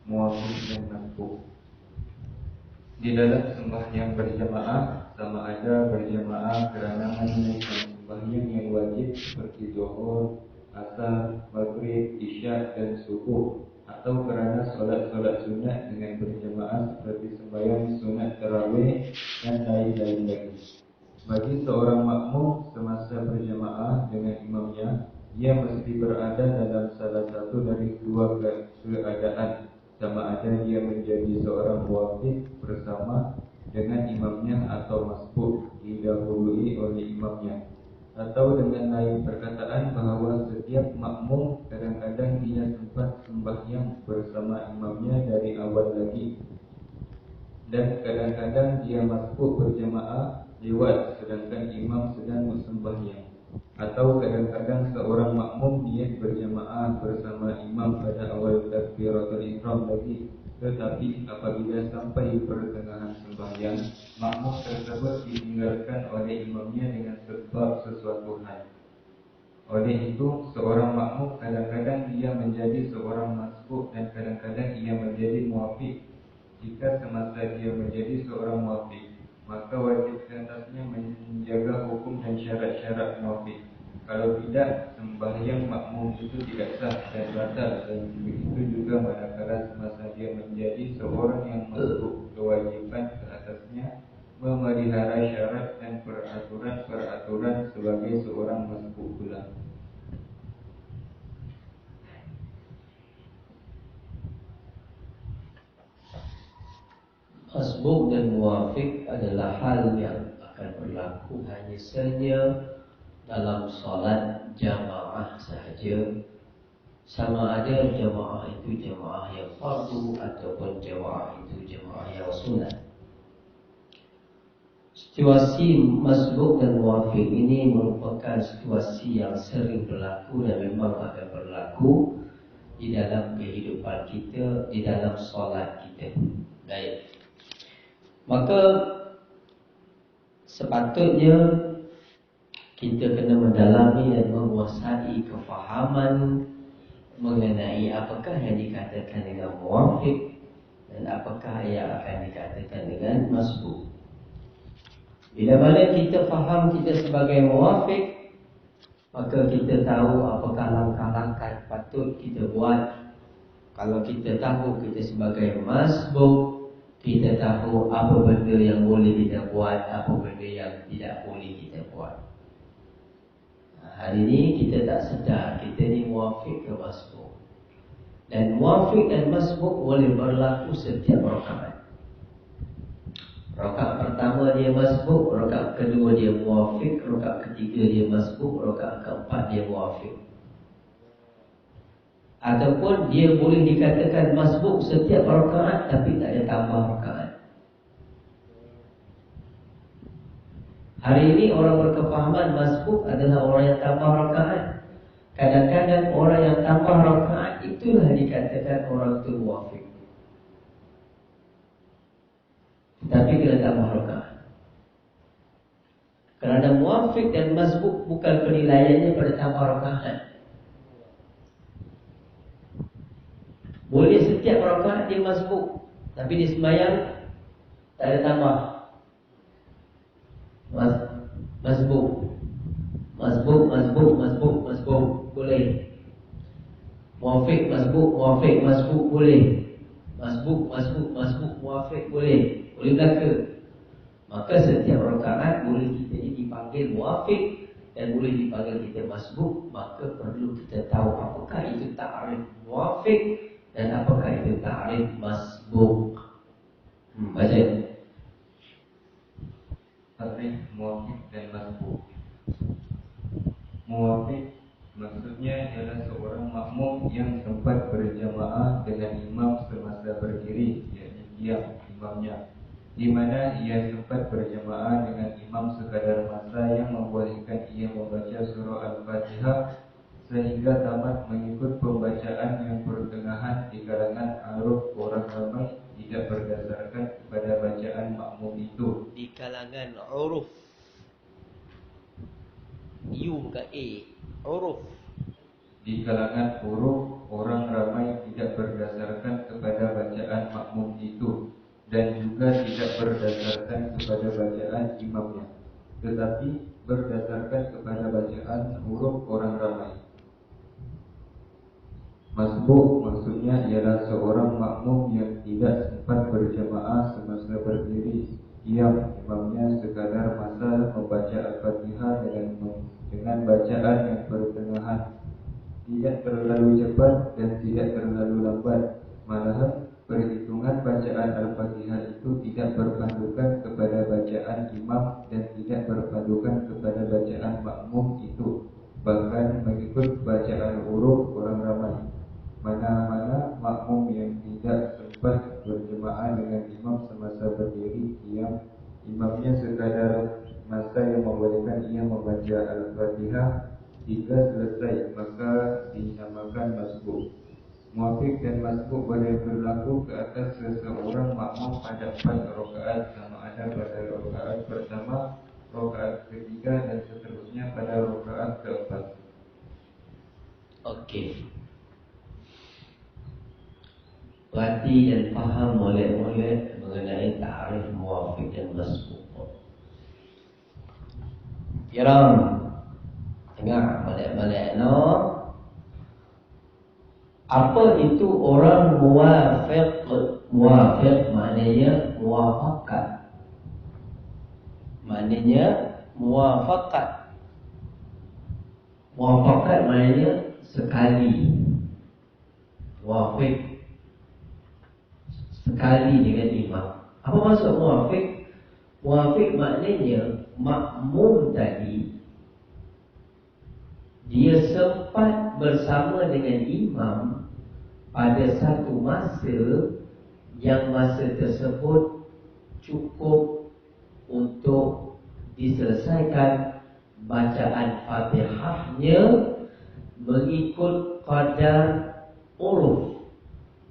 muwafiq dan masbuk. Di dalam sembahyang berjamaah, sama ada berjamaah kerana menunaikan sembahyang yang wajib seperti zuhur, asar, maghrib, isya dan subuh, atau kerana solat-solat sunat dengan berjamaah seperti sembahyang sunat tarawih dan lain-lain lagi. Bagi seorang makmum semasa berjamaah dengan imamnya, ia mesti berada dalam salah satu dari dua keadaan, sama ada dia menjadi seorang muwafiq bersama dengan imamnya atau masbuk didahului oleh imamnya. Atau dengan lain perkataan bahawa setiap makmum kadang-kadang dia sempat sembahyang bersama imamnya dari awal lagi, dan kadang-kadang dia masbuk berjamaah lewat sedangkan imam sedang sembahyang. Atau kadang-kadang seorang makmum niat berjamaah bersama imam pada awal takbiratul ihram lagi, tetapi apabila sampai pertengahan sembahyang, makmum tersebut ditinggalkan oleh imamnya dengan sebab sesuatu hal. Oleh itu, seorang makmum kadang-kadang dia menjadi seorang masbuk dan kadang-kadang ia menjadi muwafiq. Jika semasa dia menjadi seorang muwafiq, maka wajib atasnya menjaga hukum dan syarat-syarat muwafiq. Kalau tidak, sembahyang makmum itu tidak sah dan batal. Dan begitu juga manakala semasa dia menjadi seorang yang masbuk, kewajiban ke atasnya memelihara syarat dan peraturan-peraturan sebagai seorang masbuk pula. Masbuk dan muwafiq adalah hal yang akan berlaku hanya saja dalam solat jamaah sahaja, sama ada jamaah itu jamaah yang fardu ataupun jamaah itu jamaah yang sunat. Situasi masbuk dan muwafiq ini merupakan situasi yang sering berlaku dan memang akan berlaku di dalam kehidupan kita, di dalam solat kita. Baik. Maka sepatutnya kita kena mendalami dan menguasai kefahaman mengenai apakah yang dikatakan dengan muwafiq dan apakah yang akan dikatakan dengan masbuk. Bila mana kita faham kita sebagai muwafiq, maka kita tahu apakah langkah-langkah patut kita buat. Kalau kita tahu kita sebagai masbuk, kita tahu apa benda yang boleh kita buat, apa benda yang tidak boleh kita buat. Hari ini kita tak sedar kita ni muwafiq ke masbuk. Dan muwafiq dan masbuk boleh berlaku setiap rakaat. Rakaat pertama dia masbuk, rakaat kedua dia muwafiq, rakaat ketiga dia masbuk, rakaat keempat dia muwafiq. Ataupun dia boleh dikatakan masbuk setiap rakaat tapi tak ada tambah rakaat. Hari ini orang berkefahaman masbuk adalah orang yang tambah rakaat. Kadang-kadang orang yang tambah rakaat itulah dikatakan orang itu muwafiq. Tapi kena tambah rakaat. Kerana muwafiq dan masbuk bukan penilaiannya pada tambah rakaat. Boleh setiap rakaat dia masbuk, tapi dia sembahyang tak ada tambah. Masbuk boleh. Muwafiq masbuk boleh. Masbuk muwafiq boleh. Boleh belaka. Maka setiap rakaat boleh kita dipanggil muwafiq dan boleh dipanggil kita masbuk. Maka perlu kita tahu apakah itu ta'rif muwafiq dan apakah itu ta'rif masbuk. Baca. Ta'rif muwafiq dan masbuk. Muwafiq maksudnya ialah seorang makmum yang sempat berjamaah dengan imam semasa berdiri, iaitu diam imamnya, di mana ia sempat berjamaah dengan imam sekadar masa yang membolehkan ia membaca surah Al-Fatihah sehingga tamat mengikut pembacaan yang pertengahan di kalangan aruf orang ramai, tidak berdasarkan kepada bacaan makmum itu. Di kalangan uruf, U bukan A, uruf. di kalangan huruf orang ramai tidak berdasarkan kepada bacaan makmum itu, dan juga tidak berdasarkan kepada bacaan imamnya, tetapi berdasarkan kepada bacaan huruf orang ramai. Masbuk maksudnya ialah seorang makmum yang tidak sempat berjamaah semasa berdiri diam imamnya sekadar masa membaca Al-Fatihah dengan bacaan yang pertengahan, tidak terlalu cepat dan tidak terlalu lambat. Malahan perhitungan bacaan Al-Fatihah itu tidak berpandukan kepada bacaan imam dan tidak berpandukan kepada bacaan makmum itu, bahkan mengikut bacaan huruf orang ramai. Mana-mana makmum yang tidak sempat berjemaah dengan imam semasa berdiri diam, imamnya sekadar masa yang membolehkan ia membaca Al-Fatihah jika selesai, maka dinamakan masbuk. Muafiq dan masbuk boleh berlaku ke atas seseorang makmum pada 4 rakaat, sama ada pada rakaat pertama, rakaat ketiga dan seterusnya pada rakaat keempat. Okey. Perhati dan faham molek-molek mengenai ta'rif muafiq dan masbuk. Kiram, dengar molek-molek no. Apa itu orang muwafiq? Muwafiq maknanya muwafaqat. Maknanya muwafaqat. Muwafaqat maknanya sekali. Muwafiq sekali dengan imam. Apa maksud muwafiq? Muwafiq maknanya makmum tadi dia sempat bersama dengan imam pada satu masa yang masa tersebut cukup untuk diselesaikan bacaan Fatihahnya mengikut qadar uruf,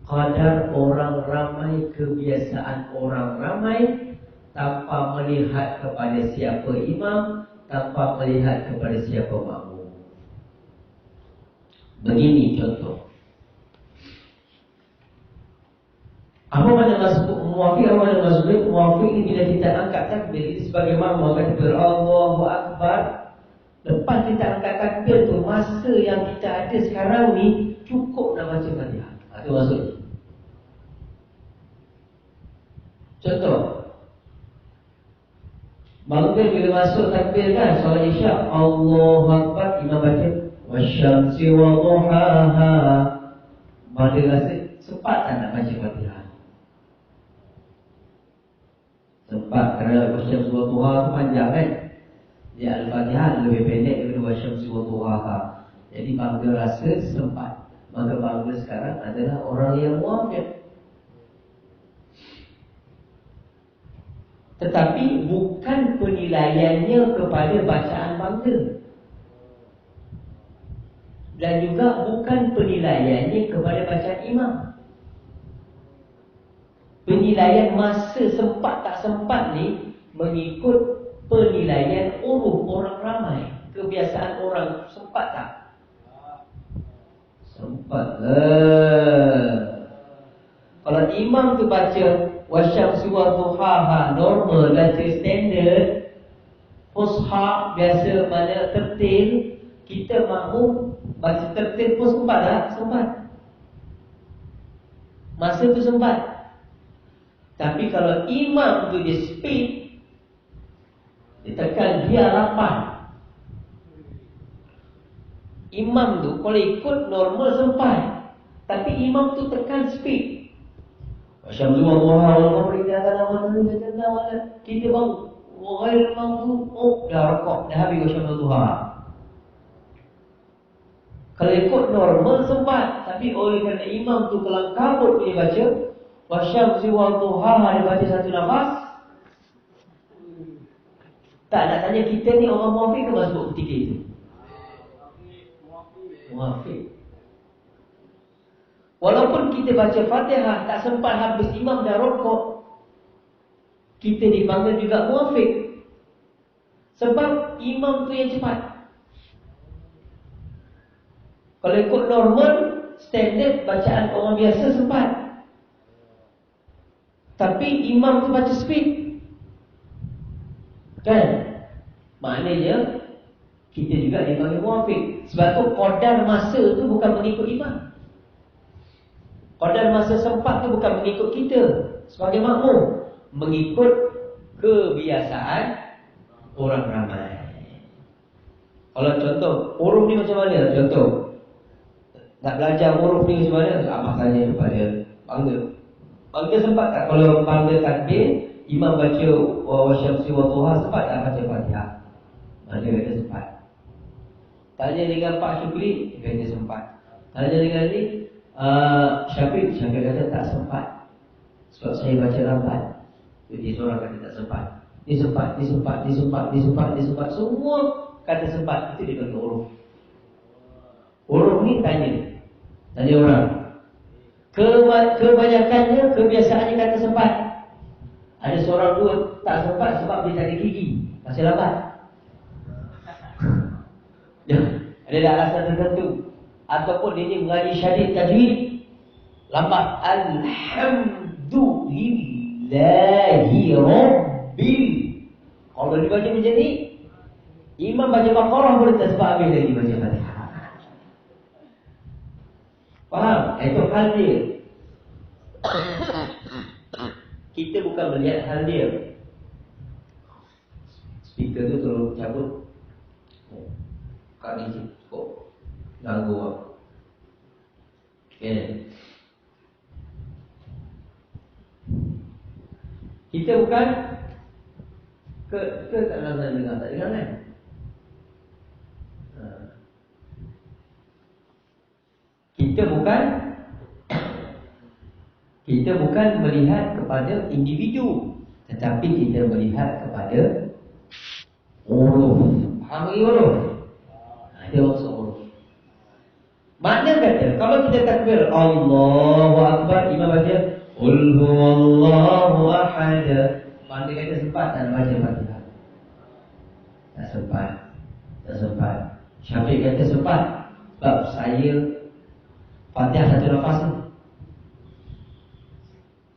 qadar orang ramai, kebiasaan orang ramai, tanpa melihat kepada siapa imam, tanpa melihat kepada siapa makmum. Begini contoh. Apa makna masbuk muwafiq? Apa makna masbuk? Muwafiq ini bila kita angkat takbir, ini sebagai makmum akan takbir Allahu Akbar. Lepas kita angkat takbir tu, masa yang kita ada sekarang ni cukup nak baca Fatihah. Itu maksudnya. Contoh, maghrib bila masuk takbir kan, solat isyak, Allahu Akbar, imam baca wasyamsi wa duhaha. Pada rasa sempat tak nak baca Fatihah? Sempat, kerana wasyamsi wa duhaha tu panjang kan. Ya, Al-Fatihah lebih pendek daripada wasyamsi wa duhaha. Jadi bangga rasa sempat. Maka bangga sekarang adalah orang yang muwafiq. Tetapi bukan penilaiannya kepada bacaan bangga, dan juga bukan penilaiannya kepada bacaan imam. Penilaian masa sempat tak sempat ni mengikut penilaian uruf orang ramai, kebiasaan orang. Sempat tak? Sempat lah. Kalau imam tu baca wasyamsi wa duhaha normal, baca standard, fushah biasa, mana tertil, kita makmum baca tertil pun sempat tak? Sempat. Masa tu sempat. Tapi kalau imam tu dia speed, dia tekan dia 8. Imam tu kalau ikut normal sempat, tapi imam tu tekan speed. Wasyamsi wa duhaha wal qamari idza talaha, kita baru ghair mampu, dah rokok, dah habis wasyamsi wa duhaha. Kalau ikut normal sempat, tapi oleh kerana imam tu kelang kabut dia baca wasyamsi wa duhaha, dia baca satu nafas. Tak nak tanya kita ni orang muwafiq ke masbuk ketika itu? Muwafiq. Walaupun kita baca Fatihah tak sempat habis, imam dah rokok, kita dipanggil juga muwafiq. Sebab imam tu yang cepat. Kalau ikut normal, standard bacaan orang biasa sempat. Tapi imam tu baca speed. Kan? Maknanya kita juga dipanggil muafiq. Sebab tu qadar masa tu bukan mengikut imam. Qadar masa sempat tu bukan mengikut kita sebagai makmum, mengikut kebiasaan orang ramai. Kalau contoh huruf ni macam mana? Contoh nak belajar huruf ni macam mana? Abang tanya kepada bangga. Bangga sempat tak kalau bangga takbir, imam baca wa syamsi wa duha, sempat tak baca Fatihah? Bangga kata sempat. Tanya dengan Pak Syukri, dia kata sempat. Tanya dengan ni Syafiq kata tak sempat. Sebab saya baca lambat. Jadi seorang kata tak sempat. Dia sempat. Semua kata sempat. Itu dia panggil huruf. Huruf ni tanya orang. Kebanyakannya kebiasaannya kata sempat. Ada seorang dua tak sempat sebab dia tak ada gigi, masih lambat. Ada alasan tertentu. Ataupun dia ni mengaji syadid tajwid, lambat. Alhamdulillahi Rabbil. Kalau dibaca macam ni, imam baca Baqarah boleh tak sebab habis lagi baca Fatihah. Faham? Itu hal dia. Kita bukan melihat hal dia. Speaker tu tolong cabut. Kak ni cukup ganggu aku. Okay. Kita bukan ke tak langsung dengar, tak dengar kan? Kita bukan melihat kepada individu, tetapi kita melihat kepada huruf. Faham lagi huruf? Dia maksud huruf. Makna kata, kalau kita takbir Allahu Akbar, imam baca Qul huwallahu ahad, makna kata sempat tak nak baca Fatihah? Tak sempat. Syafiq kata sempat sebab saya Fatihah satu nafas ni.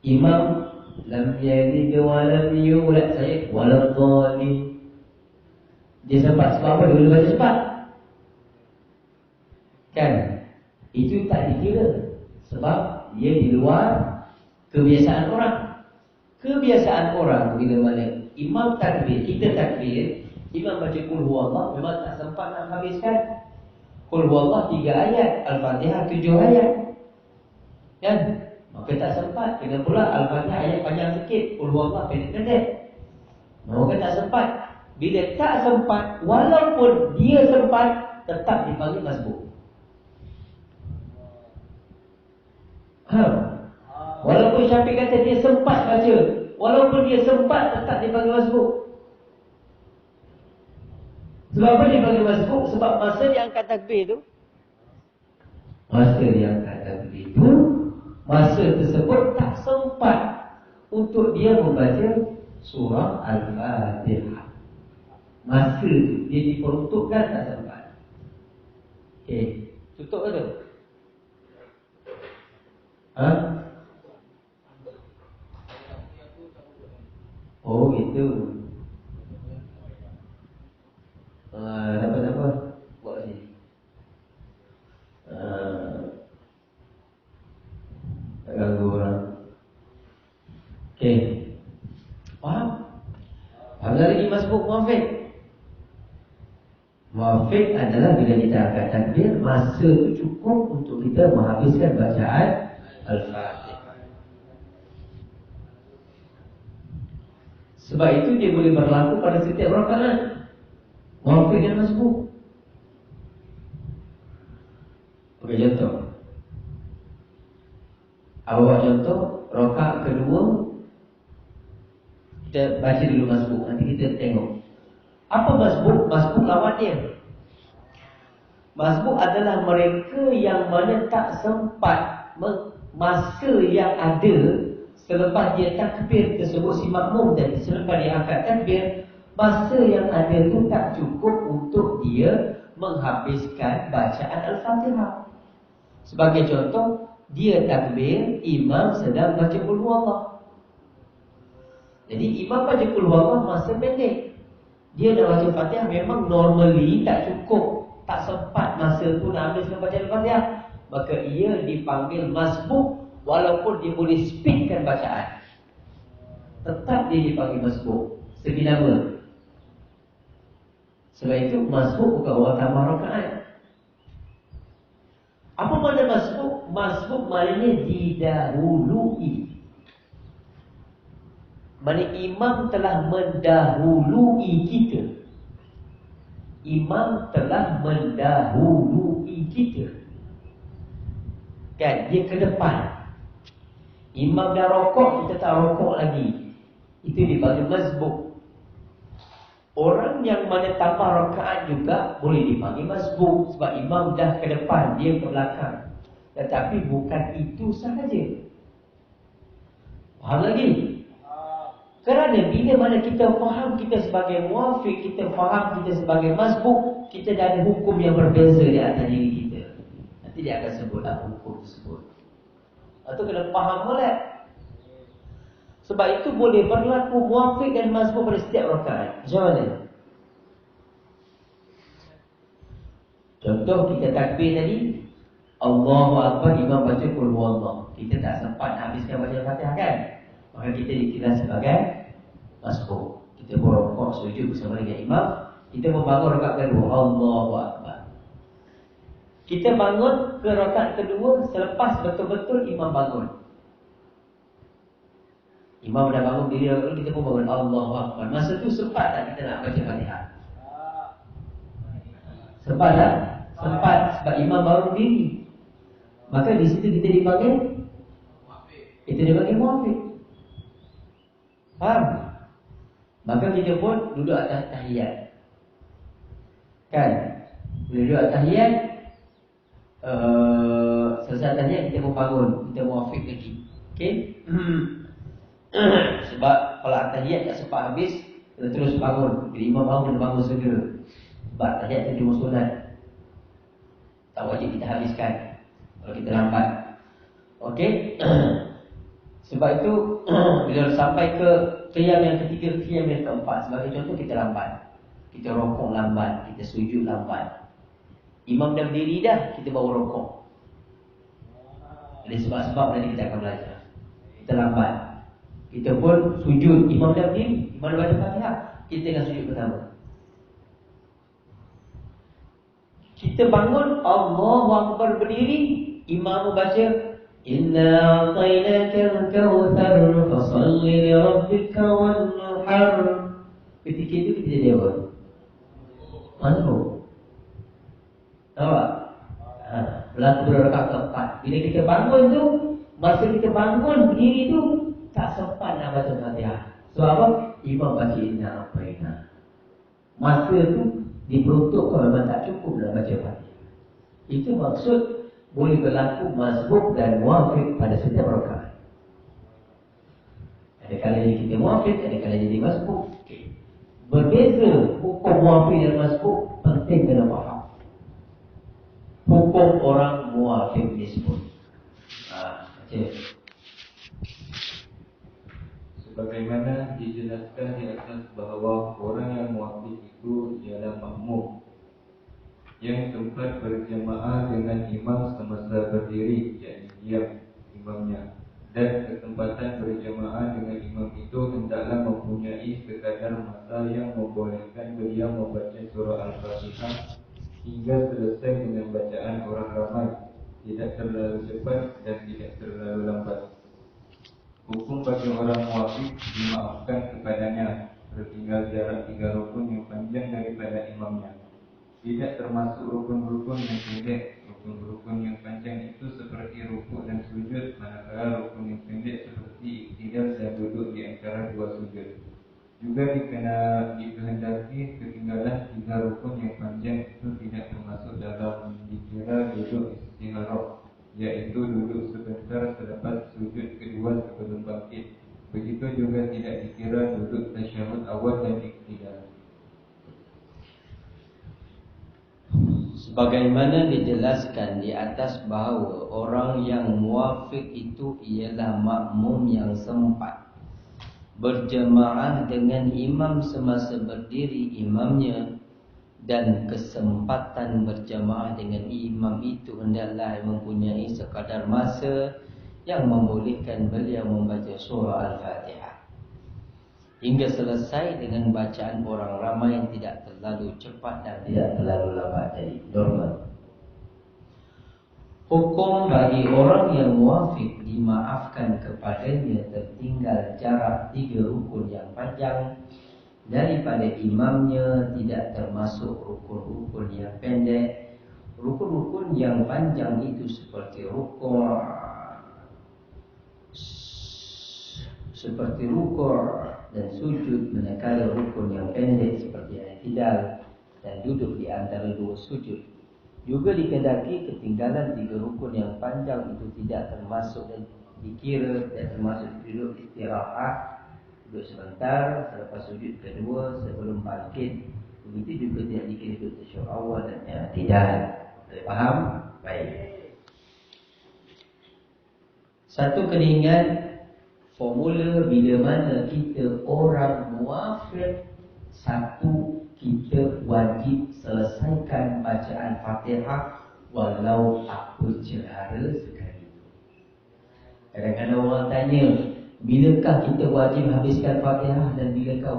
Imam lam yalid wa lam yulad, saya walam dhalim. Dia sempat sebab apa? Dia boleh baca cepat. Kan? Itu tak dikira sebab dia di luar kebiasaan orang. Kebiasaan orang bila mana imam takbir, kita takbir, imam baca qul huwallah, memang tak sempat nak habiskan. Qul huwallah 3 ayat, Al-Fatihah 7 ayat. Kan? Maka tak sempat. Kena pula Al-Fatihah ayat panjang sikit, qul huwallah pendek-pendek. Maka tak sempat. Bila tak sempat, walaupun dia sempat, tetap dipanggil masbuk. Walaupun Syafiq kata dia sempat baca, walaupun dia sempat, tetap dipanggil masbuk. Sebab apa dipanggil masbuk? Sebab masa dia angkat takbir tu, masa tersebut tak sempat untuk dia membaca surah Al-Fatihah. Masa tu dia diperuntukkan tak sempat. Okey, tutup ke tu? Oh gitu. Dapat apa? Buat sini. Tak ganggu orang. Okey. Faham? Ada lagi masbuk muafiq. Muafiq adalah bila kita angkat takbir, masa itu cukup untuk kita menghabiskan bacaan Al-Fatihah. Sebab itu dia boleh berlaku pada setiap rakaat. Muafiq dan masbuk. Bagi contoh, apa buat contoh? Rakaat kedua kita baca dulu masbuk, nanti kita tengok. Apa masbuk? Masbuk lawan dia. Masbuk adalah mereka yang mana tak sempat masa yang ada selepas dia takbir tersebut, si makmum tadi selepas dia angkat takbir, masa yang ada tu tak cukup untuk dia menghabiskan bacaan Al-Fatihah. Sebagai contoh, dia takbir, imam sedang baca qul huwallah. Jadi imam baca qul huwallah masa pendek. Dia nak baca Fatihah memang normally tak cukup, tak sempat masa tu nak habiskan baca Al-Fatihah. Maka ia dipanggil masbuk walaupun dia boleh speedkan bacaan. Tetap dia dipanggil masbuk. Segi nama. Sebab itu masbuk bukan orang tambah rakaat. Apa makna masbuk? Masbuk maknanya didahului. Maknanya imam telah mendahului kita. Imam telah mendahului kita. Kan, dia ke depan. Imam dah rokok, kita tak rokok lagi. Itu dipanggil masbuk. Orang yang mana tambah rakaat juga boleh dipanggil masbuk. Sebab imam dah ke depan, dia ke belakang. Tetapi bukan itu sahaja. Faham lagi? Kerana bila mana kita faham kita sebagai muafiq, kita faham kita sebagai masbuk, kita dah ada hukum yang berbeza di atas diri kita. Nanti dia akan sebutlah hukum tersebut. Atau kena faham molek. Sebab itu boleh berlaku muafiq dan masbuk pada setiap rakaat. Macam mana? Contoh kita takbir tadi, Allahu Akbar, imam baca qul huwallah. Kita tak sempat habiskan baca Fatihah kan? Maka kita dikira sebagai masbuk. Kita berrokok sujud bersama dengan imam. Kita membangun rakaat kedua, Allahu Akbar. Kita bangun ke rakaat kedua selepas betul-betul imam bangun. Imam dah bangun diri rakaat, kita pun bangun Allahu Akbar. Masa tu sempat tak kita nak baca Fatihah? Sempat tak? Sempat, sebab imam baru diri. Maka di situ kita dipanggil muafiq. Faham? Maka kita pun duduk atas tahiyat. Kan? Duduk atas tahiyat, selesai tahiyat kita pun bangun, kita muafiq lagi. Okey? Sebab kalau tahiyat tak sempat habis, kita terus bangun. Bila imam bangun segera. Sebab tahiyat tu cuma sunat, tak wajib kita habiskan kalau kita lambat. Okey? Sebab itu bila sampai ke qiyam yang ketiga, qiyam yang keempat, sebagai contoh kita lambat, kita rokok lambat, kita sujud lambat. Imam dah berdiri dah, kita baru rokok. Ada sebab-sebab nanti kita akan belajar. Kita lambat, kita pun sujud, imam dah berdiri, imam dah baca Fatihah, kita akan sujud pertama. Kita bangun, Allahu Akbar berdiri, imam baca Inna a'tainaka al-kawthar fasalli li rabbika wanhar. Ketika itu kita jadi apa? Masbuk. Tahu tak? Berlaku berrakaat keempat. Bila kita bangun tu, masa kita bangun berdiri tu, tak sempat nak baca Fatihah. Sebab apa? Imam baca inna a'tainaka. Masa tu diperuntukkan memang tak cukup nak baca Fatihah. Itu maksud boleh berlaku masbuk dan muafiq pada setiap rakaat. Ada kalanya kita muafiq, ada kalanya jadi masbuk. Okay. Berbeza hukum muafiq dan masbuk, penting kena faham. Hukum orang muafiq disebut. Baca. Sebagaimana dijelaskan di atas bahawa orang yang muafiq itu ialah makmum yang sempat berjemaah dengan imam semasa berdiri, yakni diam imamnya, dan kesempatan berjemaah dengan imam itu hendaklah mempunyai sekadar masa yang membolehkan beliau membaca surah Al-Fatihah hingga selesai dengan bacaan orang ramai, tidak terlalu cepat dan tidak terlalu lambat. Hukum bagi orang muafiq dimaafkan kepadanya tertinggal jarak 3 rukun yang panjang daripada imamnya. Tidak termasuk rukun-rukun yang pendek. Rukun-rukun yang panjang itu seperti rukuk dan sujud, manakala rukun yang pendek seperti iktidal dan duduk di antara 2 sujud. Juga dikehendaki ketinggalan 3 rukun yang panjang itu tidak termasuk dalam dikira duduk istigharah, yaitu duduk sebentar selepas sujud kedua sebelum bangkit. Begitu juga tidak dikira duduk tasyahud awal dan iktidal. Sebagaimana dijelaskan di atas bahawa orang yang muwafiq itu ialah makmum yang sempat berjemaah dengan imam semasa berdiri imamnya, dan kesempatan berjemaah dengan imam itu hendaklah mempunyai sekadar masa yang membolehkan beliau membaca surah Al-Fatihah hingga selesai dengan bacaan orang ramai yang tidak terlalu cepat dan tidak terlalu lambat, jadi normal. Hukum bagi orang yang muwafiq dimaafkan kepadanya tertinggal jarak 3 rukun yang panjang daripada imamnya, tidak termasuk rukun-rukun yang pendek. Rukun-rukun yang panjang itu seperti rukun dan sujud, manakala rukun yang pendek seperti i'tidal dan duduk di antara 2 sujud. Juga dikehendaki ketinggalan 3 rukun yang panjang itu tidak termasuk dan dikira dan termasuk duduk istirahat, duduk sebentar selepas sujud kedua sebelum bangkit. Begitu juga tidak dikira duduk tasyahud awal dan i'tidal. Faham? Baik. Satu kena ingat, formula bila mana kita orang muwafiq, satu, kita wajib selesaikan bacaan Fatihah walau apa cara sekali. Kadang-kadang orang tanya, bilakah kita wajib habiskan Fatihah dan bilakah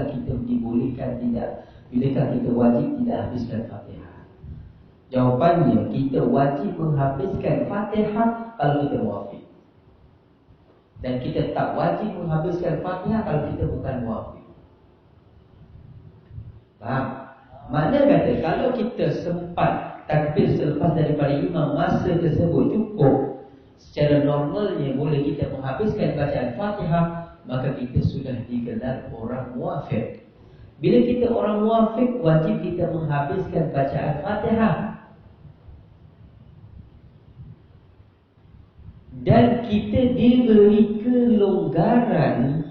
kita dibolehkan tidak, bilakah kita wajib tidak habiskan Fatihah? Jawapannya, kita wajib menghabiskan Fatihah kalau kita muwafiq, dan kita tak wajib menghabiskan Fatihah kalau kita bukan muwafiq. Faham? Makna kata kalau kita sempat takbir selepas daripada imam, masa tersebut cukup, secara normalnya boleh kita menghabiskan bacaan Fatihah, maka kita sudah digelar orang muwafiq. Bila kita orang muwafiq, wajib kita menghabiskan bacaan Fatihah. Dan kita diberi kelonggaran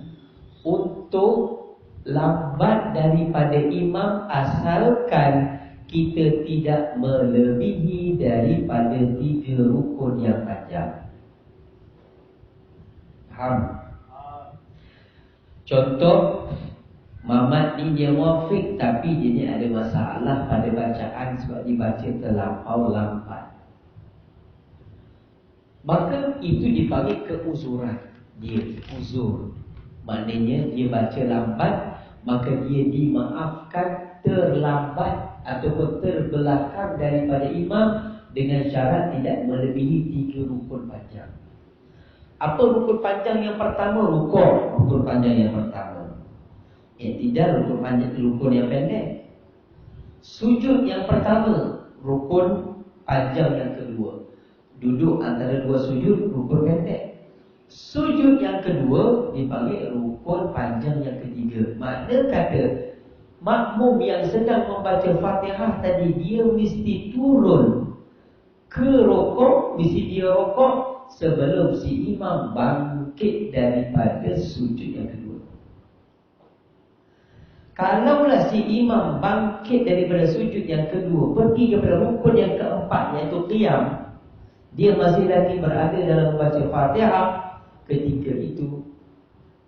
untuk lambat daripada imam asalkan kita tidak melebihi daripada 3 rukun yang panjang. Faham? Contoh, Mamat ni dia muwafiq tapi dia ni ada masalah pada bacaan sebab dibaca terlampau lambat. Maka itu dipanggil keuzuran. Dia uzur, maknanya dia baca lambat, maka dia dimaafkan terlambat ataupun terbelakang daripada imam dengan syarat tidak melebihi 3 rukun panjang. Apa rukun panjang yang pertama? Rukun panjang yang pertama. I'tidal rukun yang pendek. Sujud yang pertama, rukun panjang yang kedua. Duduk antara 2 sujud, rukun pendek. Sujud yang kedua dipanggil rukun panjang yang ketiga. Makna kata makmum yang sedang membaca Fatihah tadi, dia mesti turun ke rukuk, mesti dia rukuk sebelum si imam bangkit daripada sujud yang kedua. Kalaulah si imam bangkit daripada sujud yang kedua, pergi kepada rukun yang keempat, iaitu qiyam, dia masih lagi berada dalam membaca Fatihah, ketika itu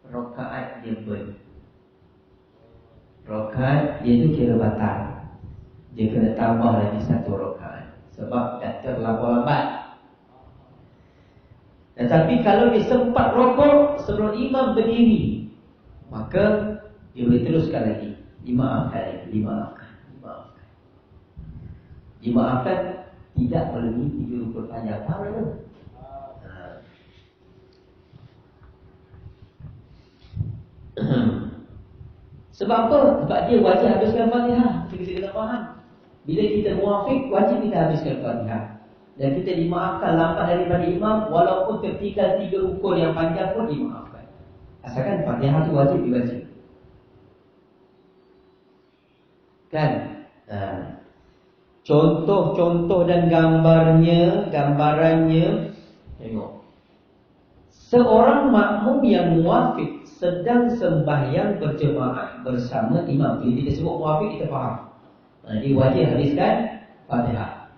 rakaat dia rakaat dia tu kira batal. Dia kena tambah lagi 1 rakaat sebab dah terlampau lambat. Tetapi kalau dia sempat rokok sebelum imam berdiri, maka dia boleh teruskan lagi. Dimaafkan tidak melebihi 3 rukun panjang. Faham tak? Sebab apa? Sebab dia wajib habiskan Fatihah. Kita kena faham. Bila kita muwafiq, wajib kita habiskan Fatihah. Dan kita dimaafkan lambat daripada imam, walaupun tertinggal 3 rukun yang panjang pun dimaafkan. Asalkan Fatihah tu wajib dibaca. Kan? Contoh-contoh dan gambarannya, tengok. Seorang makmum yang muwafiq sedang sembahyang berjemaah bersama imam. Bila kita sebut muwafiq, kita faham. Dia wajib habiskan Fatihah.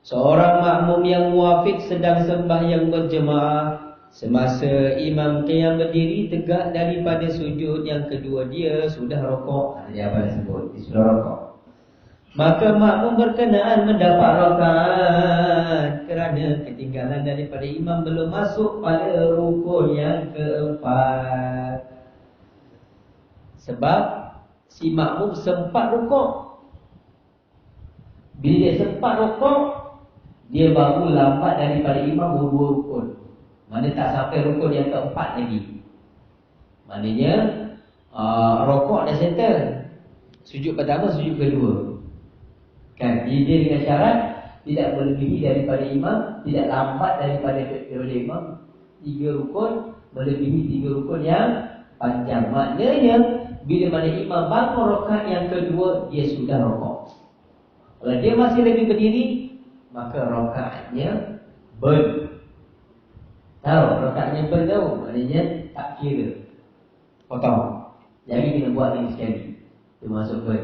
Seorang makmum yang muafiq sedang sembahyang berjemaah, semasa imam qiyam berdiri tegak daripada sujud yang kedua, dia sudah rokok. Dia apa disebut? Dia sudah rokok. Maka makmum berkenaan mendapat rakaat kerana ketinggalan daripada imam belum masuk pada rukun yang keempat. Sebab si makmum sempat rukuk. Bila dia sempat rukuk, dia baru lambat daripada imam dua rukun. Mana tak sampai rukun yang keempat lagi. Maknanya rukuk dah settle. Sujud pertama, sujud kedua. Kan, dia dengan syarat tidak melebihi daripada imam, tidak lambat daripada imam. 3 rukun melebihi 3 rukun yang panjang. Maknanya bila mana imam bangun rakaat yang kedua, dia sudah rukuk. Kalau dia masih lagi berdiri, maka rakaatnya burn. Tahu rakaatnya burn tahu? Maknanya tak kira, potong. Jadi kena buat lagi sekali. Dia masuk burn.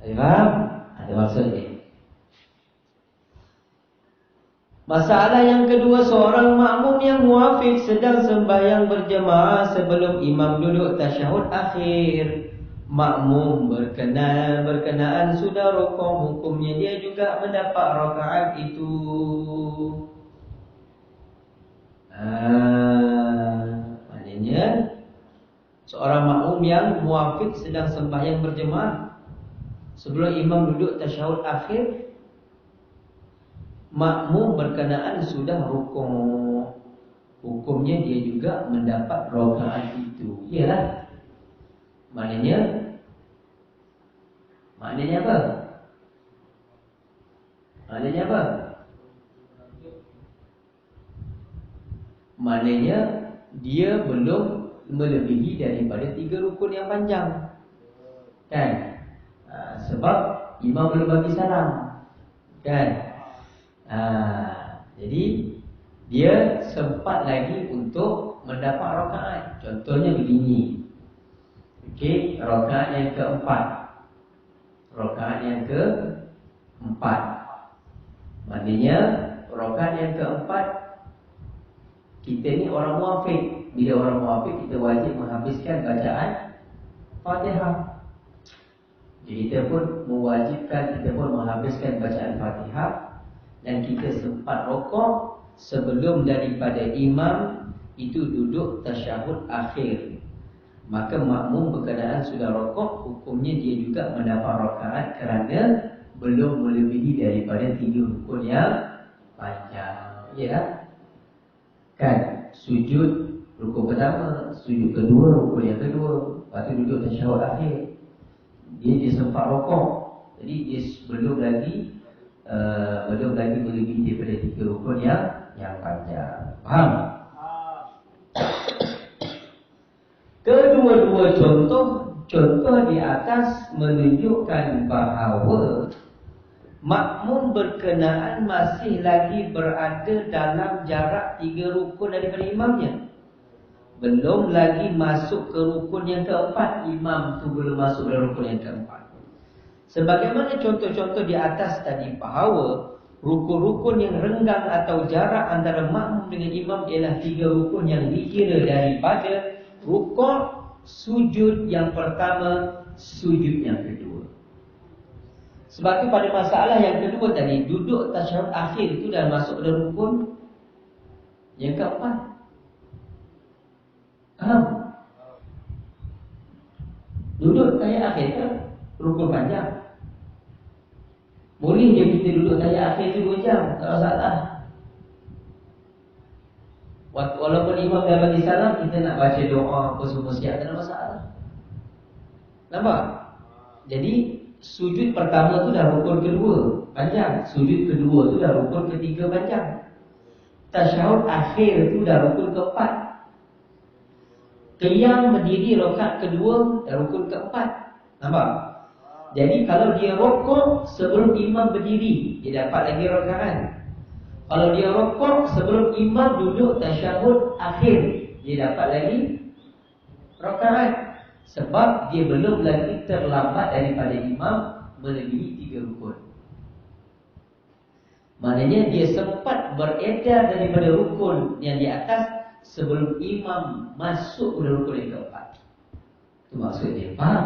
Ada faham? Ada maksudnya. Masalah yang kedua, seorang makmum yang muafiq sedang sembahyang berjemaah sebelum imam duduk tasyahud akhir. Makmum berkenaan sudah rukuk, hukumnya dia juga mendapat rakaat itu. Maknanya seorang makmum yang muafiq sedang sembahyang berjemaah sebelum imam duduk tasyahud akhir, makmum berkenaan sudah rukuk, hukumnya dia juga mendapat rakaat itu. Iyalah. Maknanya apa? Maknanya apa? Maknanya dia belum melebihi daripada 3 rukun yang panjang. Kan? Sebab imam belum bagi salam. Kan? Jadi dia sempat lagi untuk mendapat rakaat. Contohnya begini. Okey, rakaat yang keempat. Rakaat yang keempat. Maknanya rakaat yang keempat, kita ni orang muafiq. Bila orang muafiq, kita wajib menghabiskan bacaan Fatihah. Jadi kita pun mewajibkan, kita pun menghabiskan bacaan Fatihah. Dan kita sempat rokok sebelum daripada imam itu duduk tasyahud akhir. Maka makmum berkenaan sudah rokok, hukumnya dia juga mendapat rakaat kerana belum melebihi daripada 3 rukun yang panjang. Ya, kan? Sujud rukun pertama, sujud kedua, rukun yang kedua, lepas tu duduk tasyahud akhir. Dia sempat rokok, jadi dia belum lagi melebihi daripada 3 rukun yang panjang. Faham? Kedua-dua contoh di atas menunjukkan bahawa makmum berkenaan masih lagi berada dalam jarak 3 rukun daripada imamnya. Belum lagi masuk ke rukun yang keempat. Imam tu belum masuk ke rukun yang keempat. Sebagaimana contoh-contoh di atas tadi, bahawa rukun-rukun yang renggang atau jarak antara makmum dengan imam ialah 3 rukun yang dikira daripada rukuk, sujud yang pertama, sujud yang kedua. Sebab itu pada masalah yang kedua tadi, duduk tasyahud akhir itu dah masuk dalam rukun yang keempat. Duduk tasyahud akhir kan rukun panjang. Boleh je kita duduk tasyahud akhir itu 2 jam, tak masalah. Walaupun imam dah bagi salam, kita nak baca doa apa semua siap, tak ada masalah. Nampak? Jadi sujud pertama tu dah rukun kedua panjang, sujud kedua tu dah rukun ketiga panjang, tasyahud akhir tu dah rukun keempat, qiyam berdiri rakaat kedua dah rukun keempat. Nampak? Jadi kalau dia rukuk sebelum imam berdiri, dia dapat lagi rakaat. Kalau dia rukuk sebelum imam duduk tasyahud akhir, dia dapat lagi rakaat. Sebab dia belum lagi terlambat daripada imam melebihi 3 rukun. Maknanya dia sempat beredar daripada rukun yang di atas sebelum imam masuk ke rukun yang keempat. Itu maksudnya, faham?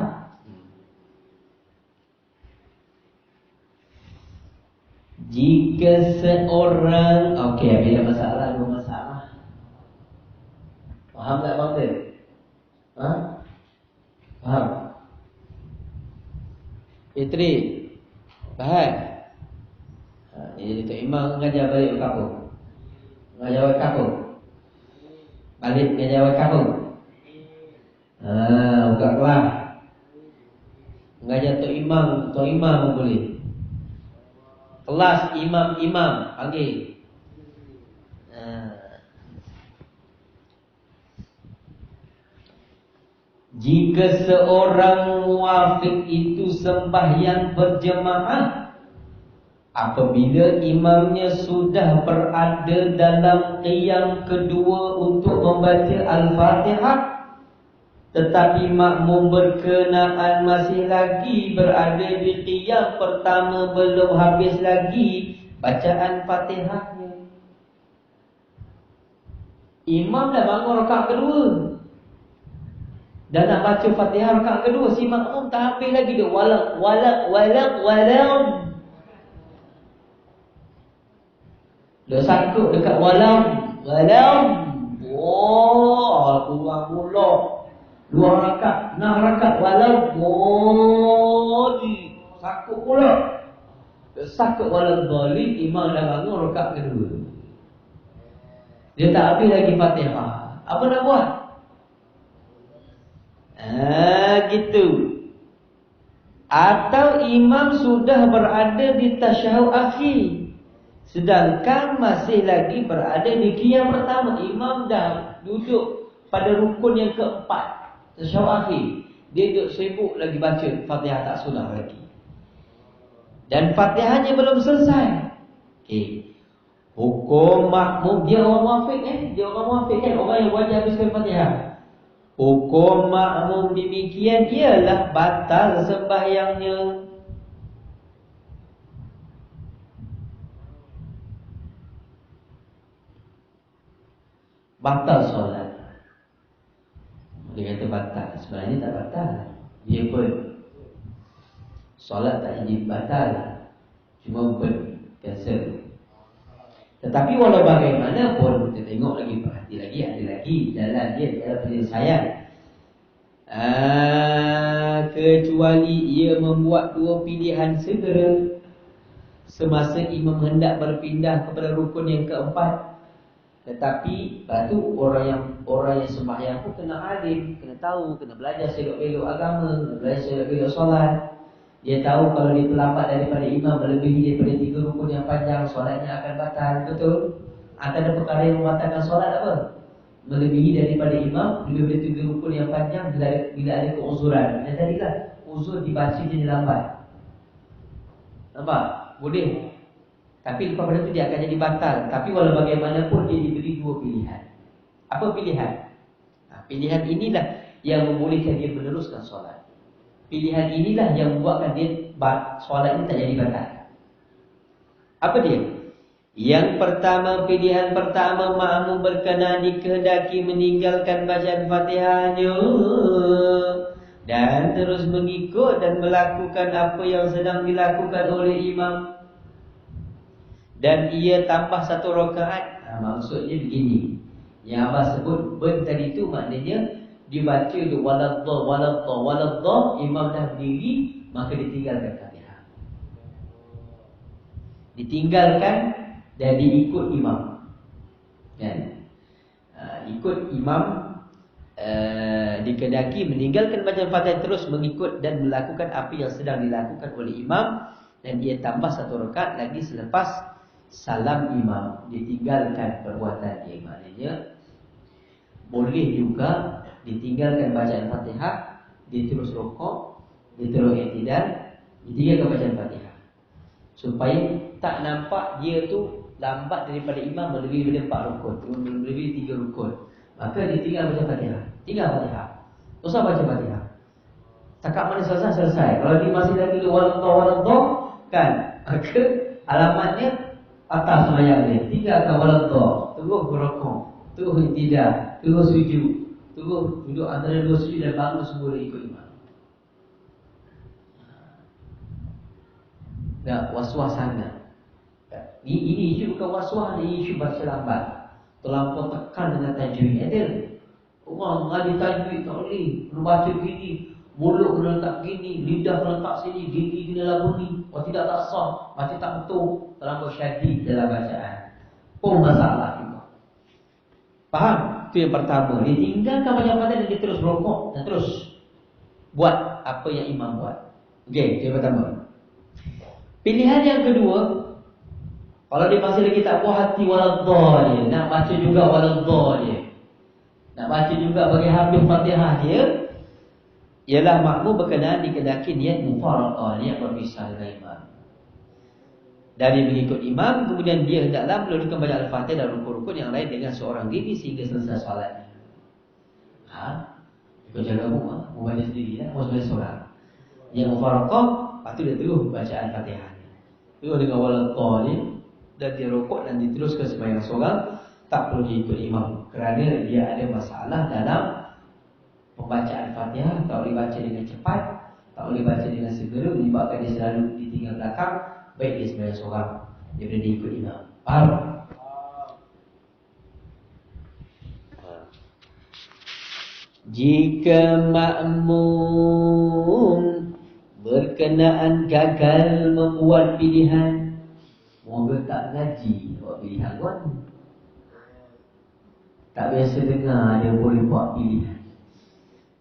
Jika seorang, okey, ada masalah, 2 masalah. Faham tak bang Ter? Ha? Faham? Fitri, faham? Jadi Tok Imam mengajar balik ke kampung. Mengajar balik kampung. Balik mengajar balik kampung. Buka kelas. Mengajar Tok Imam pun boleh. Kelas imam panggil. Jika seorang muafiq itu sembahyang berjemaah apabila imamnya sudah berada dalam qiyam kedua untuk membaca Al-Fatihah, tetapi makmum berkenaan masih lagi berada di qiyam pertama, belum habis lagi bacaan Fatihahnya. Imam dah bangun rakaat kedua, dah nak baca Fatihah rakaat kedua, si makmum tak habis lagi dia walak. Dia sangkut dekat walam. Kurang pula 2 rakaat, 6 rakaat walam. Sangkut pula. Dia sangkut walam balik, imam dah bangun rakaat kedua. Dia tak habis lagi Fatihah. Apa nak buat? Gitu. Atau imam sudah berada di tasyahud akhir, sedangkan masih lagi berada di qiyam pertama. Imam dah duduk pada rukun yang keempat, tasyahud akhir. Dia duduk sibuk lagi baca Fatihah tak sunnah lagi. Dan Fatihahnya belum selesai. Okey. Hukum makmum, dia orang muafiq kan, orang yang wajib habiskan Fatihah. Hukum makmum demikian ialah batal sembahyangnya. Batal solat. Dia kata batal, sebenarnya tak batal. Dia pun solat tak jadi batal, cuma cancel. Tetapi walau bagaimanapun, kita tengok lagi, perhati lagi, ada lagi jalan dia dalam penyelesaian. Kecuali ia membuat 2 pilihan segera semasa imam hendak berpindah kepada rukun yang keempat. Tetapi lepas tu orang yang sembahyang pun kena alim, kena tahu, kena belajar selok-belok agama, kena belajar selok-belok solat. Dia tahu kalau dia terlambat daripada imam melebihi daripada 3 rukun yang panjang, solatnya akan batal. Betul? Antara perkara yang membatalkan solat apa? Melebihi daripada imam, lebih daripada 3 rukun yang panjang bila ada keuzuran. Yang tadilah uzur dibaca jadi lambat. Nampak? Boleh. Tapi lepas pada itu dia akan jadi batal. Tapi walau bagaimanapun dia diberi 2 pilihan. Apa pilihan? Pilihan inilah yang membolehkan dia meneruskan solat. Pilihan inilah yang membuatkan dia solat ini tak jadi batal. Apa dia? Yang pertama, pilihan pertama, makmum berkenan dikehendaki meninggalkan bacaan Fatihahnya dan terus mengikut dan melakukan apa yang sedang dilakukan oleh imam, dan ia tambah 1 rakaat. Maksudnya begini, yang abang sebut tadi tu maknanya dibaca tu waladha, imam dah berdiri, maka ditinggalkan Fatihah, ditinggalkan dan diikut imam, kan? Ikut imam, dikehendaki meninggalkan bacaan Fatihah, terus mengikut dan melakukan apa yang sedang dilakukan oleh imam, dan ia tambah 1 rakaat lagi selepas salam imam, ditinggalkan perbuatan dia. Maknanya boleh juga ditinggalkan bacaan Fatihah, dia terus rukuk, dia terus i'tidal, ditinggalkan bacaan Fatihah, supaya tak nampak dia tu lambat daripada imam melebihi daripada 4 rukun, melebihi 3 rukun. Maka dia tinggal baca Fatihah, tinggal Fatihah, usah baca Fatihah. Cakap mana selesai. Kalau dia masih lagi waladhdallin kan, maka alamatnya atas sembahyang dia. Tinggalkan waladhdallin, terus berrukuk, terus tidak, terus sujud, terus duduk antara dua sujud dan bangun semua ikut imam. Tak was-was sangat. Ini isu bukan was-was, ini isu baca lambat. Terlampau tekan dengan tajwid. Ada orang mengalir tajwid tak boleh. Kena baca gini, mulut kena letak gini, lidah kena letak sini, gigi kena lagu ni. Kalau tidak tak sah, baca tak betul. Terlampau syadid dalam bacaan. Pun masalah juga. Faham? Itu yang pertama. Dia tinggalkan baca-baca dan dia terus rokok dan terus buat apa yang imam buat. Okey, yang pertama. Pilihan yang kedua, kalau dia masih lagi tak puas hati waladhdallin, nak baca juga waladhdallin, nak baca juga bagi habis Fatihah dia, ialah makmum berkenaan dikehendaki niat mufaraqah, niat berpisah dengan imam. Dari mengikut imam, kemudian dia hendaklah meluruskan baca Al-Fatihah dan rukun-rukun yang lain dengan seorang diri sehingga selesai solatnya. Ikut jaga rumah, mau baca sendiri lah, mau selesai solat. Yang mufaraqah, lepas tu dia terus baca Al-Fatihah. Terus dengan waladhdallin dan dia rukuk dan diteruskan sembahyang seorang, tak perlu diikut imam kerana dia ada masalah dalam pembacaan Fatihah. Tak boleh baca dengan cepat, tak boleh baca dengan segera, menyebabkan dia selalu ditinggal belakang. Baik dia sembahyang seorang daripada diikut imam. Faham? Jika makmum berkenaan gagal membuat pilihan, moga tak ngaji buat pilihan kan? Tak biasa dengar dia boleh buat pilihan.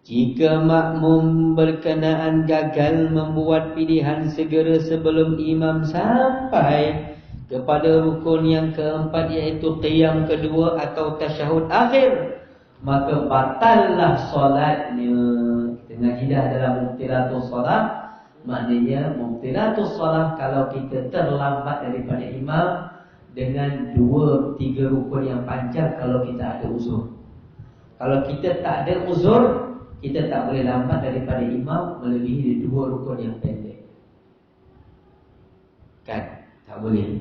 Jika makmum berkenaan gagal membuat pilihan segera sebelum imam sampai kepada rukun yang keempat, iaitu qiyam kedua atau tasyahud akhir, maka batallah solatnya. Kita ngaji dah dalam mubtilatus solat. Maknanya mubtilatus solat kalau kita terlambat daripada imam dengan 2-3 rukun yang panjang kalau kita ada uzur. Kalau kita tak ada uzur, kita tak boleh lambat daripada imam melebihi 2 rukun yang pendek. Kan? Tak boleh.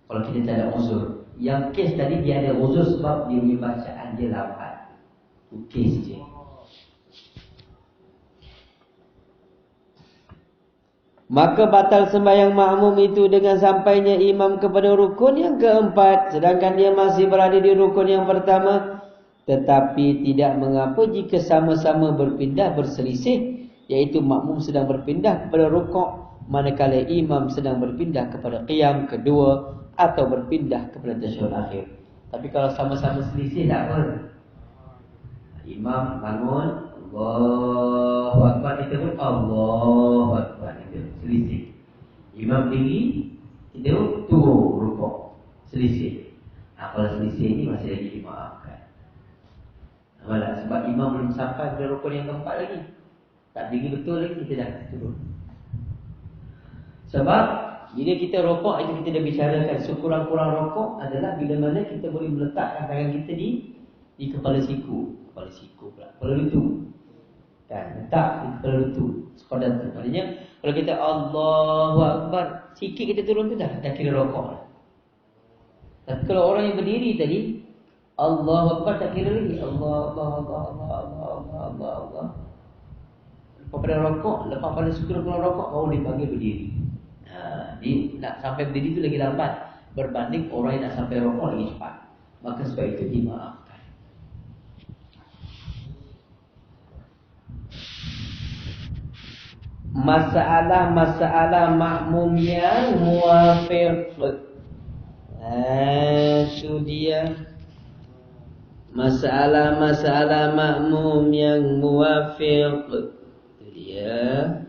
Kalau kita tak ada uzur. Yang kes tadi dia ada uzur sebab dia punya bacaan dia lambat. Itu kes je. Maka batal sembahyang makmum itu dengan sampainya imam kepada rukun yang keempat, sedangkan dia masih berada di rukun yang pertama. Tetapi tidak mengapa jika sama-sama berpindah berselisih, iaitu makmum sedang berpindah kepada rukuk manakala imam sedang berpindah kepada qiyam kedua atau berpindah kepada tasyahud akhir. Tapi kalau sama-sama selisih tak apa. Imam bangun, Allahu Akbar, kita pun Allahu Akbar, kita selisih. Imam tinggi, kita turun rukuk, selisih. Kalau selisih ini masih lagi dimaafkan. Sebab imam belum sampai pada rukun yang keempat lagi, tak tinggi betul lagi, kita dah turun. Sebab bila kita rokok, itu kita dah bicarakan, sekurang-kurang rokok adalah bila mana kita boleh meletakkan tangan kita di kepala siku. Kepala siku pula, kepala lutut. Kan, letak di kepala lutut, sekadar tu. Maksudnya kalau kita Allahu Akbar, sikit kita turun tu dah kira rokok. Tapi kalau orang yang berdiri tadi, Allahu Akbar tak kira lagi. Allah. Lepas pada rokok, lepas pada sekurang-kurang rokok, baru dipanggil berdiri. Dia nak sampai berdiri tu lagi lambat berbanding orang yang nak sampai rokok lagi cepat. Maka sebab itu dimaafkan. Masalah-masalah makmum yang muwafiq. Itu dia. Masalah-masalah makmum yang muwafiq. Itu dia.